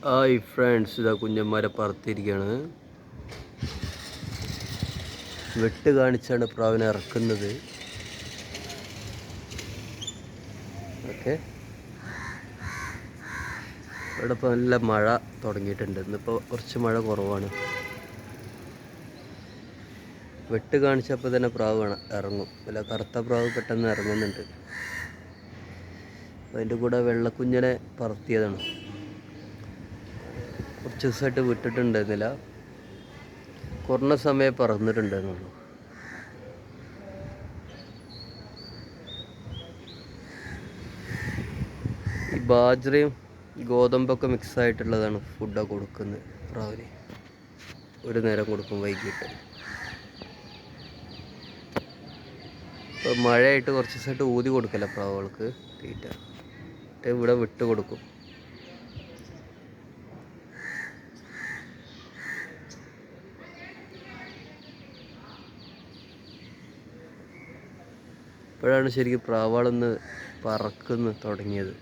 Hi friends, ഇതാ കുഞ്ഞന്മാരെ പറത്തിയിരിക്കുകയാണ്. വെട്ട് കാണിച്ചാണ് പ്രാവിനെ ഇറക്കുന്നത്. ഓക്കെ, ഇവിടെ ഇപ്പോൾ നല്ല മഴ തുടങ്ങിയിട്ടുണ്ട്. ഇന്നിപ്പോൾ കുറച്ച് മഴ കുറവാണ്. വെട്ട് കാണിച്ചപ്പോൾ തന്നെ പ്രാവ് ഇറങ്ങും. അല്ല, കറുത്ത പ്രാവ് പെട്ടെന്ന് ഇറങ്ങുന്നുണ്ട്. അതിൻ്റെ കൂടെ വെള്ളക്കുഞ്ഞിനെ പറത്തിയതാണ്. കുറച്ച് ദിവസമായിട്ട് വിട്ടിട്ടുണ്ടായിരുന്നില്ല. കുറഞ്ഞ സമയം പറന്നിട്ടുണ്ടായിരുന്നുള്ളൂ. ഈ ബാജ്രയും ഗോതമ്പൊക്കെ മിക്സ് ആയിട്ടുള്ളതാണ് ഫുഡൊക്കെ കൊടുക്കുന്നത് പ്രാവിന്. ഒരു നേരം കൊടുക്കും, വൈകിട്ട്. ഇപ്പോൾ മഴയായിട്ട് കുറച്ച് ദിവസമായിട്ട് ഊതി കൊടുക്കല പ്രാവുകൾക്ക് തീറ്റ. ഇവിടെ വിട്ട് കൊടുക്കും. ഇപ്പോഴാണ് ശരിക്കും പ്രാവുകളൊന്ന് പറക്കുന്നു തുടങ്ങിയത്.